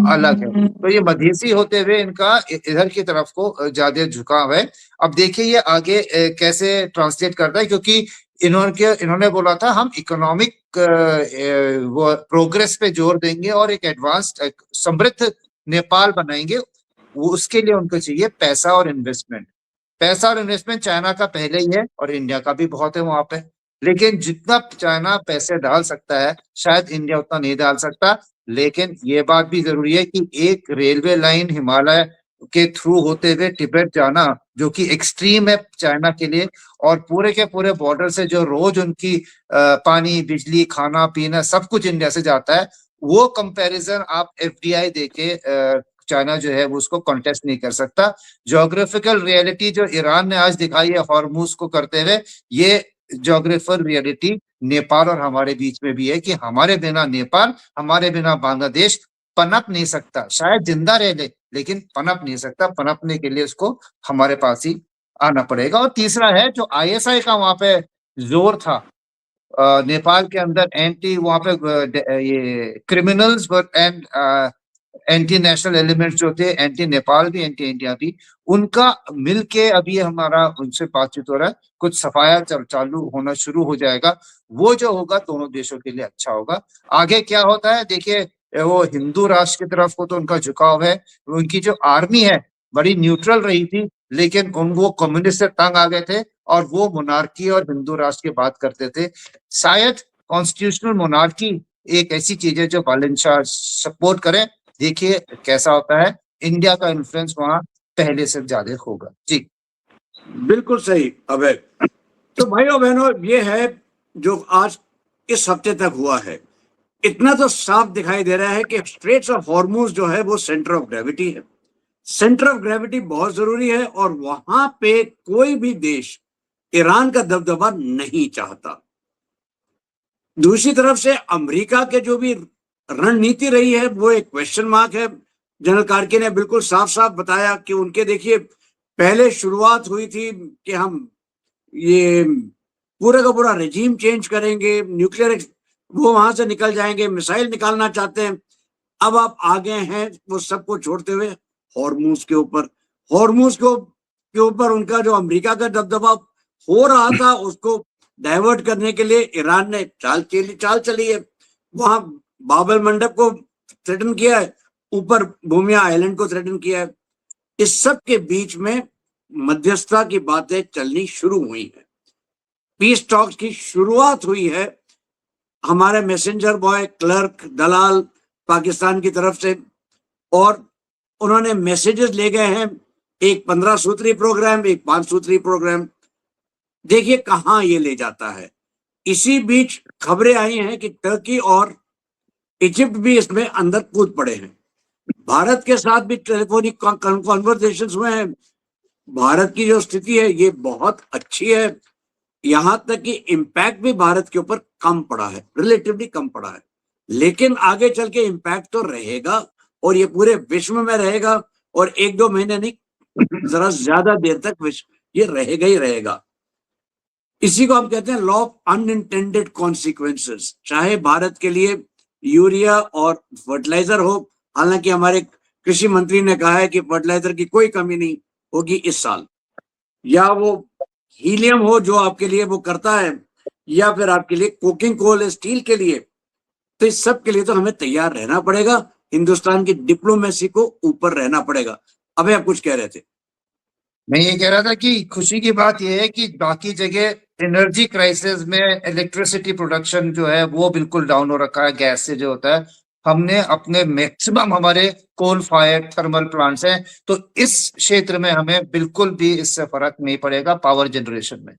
[SPEAKER 2] अलग है। तो ये मधेसी होते हुए इनका इधर की तरफ को ज्यादा झुकाव है। अब देखिए ये आगे कैसे ट्रांसलेट करता है, क्योंकि इन्होंने बोला था हम इकोनॉमिक वो प्रोग्रेस पे जोर देंगे और एक एडवांस्ड समृद्ध नेपाल बनाएंगे। वो उसके लिए उनको चाहिए पैसा और इन्वेस्टमेंट। पैसा और इन्वेस्टमेंट चाइना का पहले ही है और इंडिया का भी बहुत है वहां पे। लेकिन जितना चाइना पैसे डाल सकता है, शायद इंडिया उतना नहीं डाल सकता। लेकिन ये बात भी जरूरी है कि एक रेलवे लाइन हिमालय के थ्रू होते हुए तिब्बत जाना, जो कि एक्सट्रीम है चाइना के लिए, और पूरे के पूरे बॉर्डर से जो रोज उनकी पानी, बिजली, खाना पीना सब कुछ इंडिया से जाता है, वो कंपैरिजन आप FDI देके चाइना जो है वो उसको कॉन्टेस्ट नहीं कर सकता। ज्योग्राफिकल रियलिटी जो ईरान ने आज दिखाई है हॉर्मुज को करते हुए, ये ज्योग्राफिकल रियलिटी नेपाल और हमारे बीच में भी है कि हमारे बिना नेपाल, हमारे बिना बांग्लादेश पनप नहीं सकता। शायद जिंदा रह ले, लेकिन पनप नहीं सकता। पनपने के लिए उसको हमारे पास ही आना पड़ेगा। और तीसरा है जो ISI का वहां पे जोर था नेपाल के अंदर, एंटी वहां पे ये criminals and anti national elements जो थे, एंटी नेपाल भी, एंटी इंडिया भी, उनका मिलके अभी हमारा उनसे बातचीत हो रहा है, कुछ सफाया चालू होना शुरू हो जाएगा। वो जो होगा दोनों देशों के लिए अच्छा होगा। आगे क्या होता है देखिए, वो हिंदू राष्ट्र की तरफ को तो उनका झुकाव है। उनकी जो आर्मी है बड़ी न्यूट्रल रही थी, लेकिन वो कम्युनिस्ट से तंग आ गए थे और वो मोनार्की और हिंदू राष्ट्र की बात करते थे। शायद कॉन्स्टिट्यूशनल मोनार्की एक ऐसी चीज है जो बालन शाह सपोर्ट करे। देखिए कैसा होता है, इंडिया का इन्फ्लुएंस वहां पहले से ज्यादा होगा। जी
[SPEAKER 1] बिल्कुल सही अभय। तो भाइयों बहनों, ये है जो आज इस हफ्ते तक हुआ है। इतना तो साफ दिखाई दे रहा है कि स्ट्रेट्स ऑफ हॉर्मुज जो है वो सेंटर ऑफ ग्रेविटी है। सेंटर ऑफ ग्रेविटी बहुत जरूरी है और वहां पे कोई भी देश ईरान का दबदबा नहीं चाहता। दूसरी तरफ से अमेरिका के जो भी रणनीति रही है वो एक क्वेश्चन मार्क है। जनरल कार्की ने बिल्कुल साफ साफ बताया कि उनके, देखिए पहले शुरुआत हुई थी कि हम ये पूरा का पूरा रेजीम चेंज करेंगे, न्यूक्लियर वो वहां से निकल जाएंगे, मिसाइल निकालना चाहते हैं। अब आप आगे हैं वो सबको छोड़ते हुए हॉर्मुज के ऊपर, हॉर्मुज के ऊपर उनका जो अमेरिका का दबदबा हो रहा था उसको डाइवर्ट करने के लिए ईरान ने चाल चली है। वहां बाबल मंडप को थ्रेटन किया है, ऊपर भूमिया आइलैंड को थ्रेटन किया है। इस सब के बीच में मध्यस्थता की बातें चलनी शुरू हुई है, पीस टॉक्स की शुरुआत हुई है। हमारे मैसेंजर बॉय, क्लर्क, दलाल पाकिस्तान की तरफ से, और उन्होंने मैसेजेस ले गए हैं, एक 15 सूत्री प्रोग्राम, एक 5 सूत्री प्रोग्राम। देखिए कहां ये ले जाता है। इसी बीच खबरें आई हैं कि टर्की और इजिप्ट भी इसमें अंदर कूद पड़े हैं। भारत के साथ भी टेलीफोनिक कॉन्वर्सेशंस हुए हैं। भारत की जो स्थिति है ये बहुत अच्छी है, यहां तक कि इम्पैक्ट भी भारत के ऊपर कम पड़ा है, रिलेटिवली कम पड़ा है। लेकिन आगे चल के इम्पैक्ट तो रहेगा और ये पूरे विश्व में रहेगा, और 1-2 महीने नहीं, जरा ज्यादा देर तक विश्व ये रहेगा ही रहेगा। इसी को हम कहते हैं लॉ ऑफ अनइंटेंडेड कॉन्सिक्वेंसेस। चाहे भारत के लिए यूरिया और फर्टिलाइजर हो, हालांकि हमारे कृषि मंत्री ने कहा है कि फर्टिलाइजर की कोई कमी नहीं होगी इस साल, या वो हीलियम हो जो आपके लिए वो करता है, या फिर आपके लिए कोकिंग कोल स्टील के लिए। तो इस सब के लिए तो हमें तैयार रहना पड़ेगा, हिंदुस्तान की डिप्लोमेसी को ऊपर रहना पड़ेगा। अबे आप कुछ कह रहे थे?
[SPEAKER 2] मैं ये कह रहा था कि खुशी की बात यह है कि बाकी जगह एनर्जी क्राइसिस में इलेक्ट्रिसिटी प्रोडक्शन जो है वो बिल्कुल डाउन हो रखा है, गैस से जो होता है। हमने अपने मैक्सिमम हमारे कोल फायर थर्मल प्लांट्स हैं, तो इस क्षेत्र में हमें बिल्कुल भी इससे फर्क नहीं पड़ेगा पावर जनरेशन में।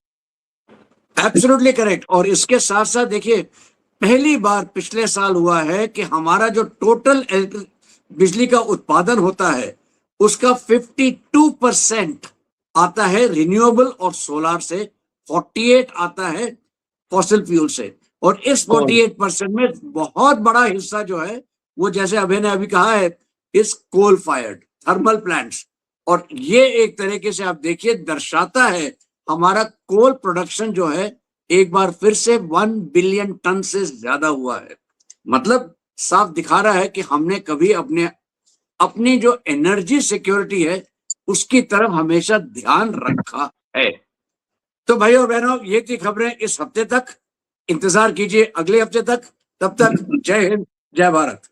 [SPEAKER 1] Absolutely correct. और इसके साथ साथ देखिए, पहली बार पिछले साल हुआ है कि हमारा जो टोटल बिजली का उत्पादन होता है उसका 52% आता है रिन्यूएबल और सोलार से, 48 आता है फॉसिल फ्यूल से। और इस 48% में बहुत बड़ा हिस्सा जो है वो, जैसे अभय ने अभी कहा है, इस कोल फायर्ड थर्मल प्लांट्स। और ये एक तरीके से आप देखिए दर्शाता है हमारा कोल प्रोडक्शन जो है एक बार फिर से 1 बिलियन टन से ज्यादा हुआ है। मतलब साफ दिखा रहा है कि हमने कभी अपनी जो एनर्जी सिक्योरिटी है उसकी तरफ हमेशा ध्यान रखा है। तो भाइयों और बहनों, ये थी खबरें इस हफ्ते तक। इंतजार कीजिए अगले हफ्ते तक। तब तक जय हिंद, जय भारत।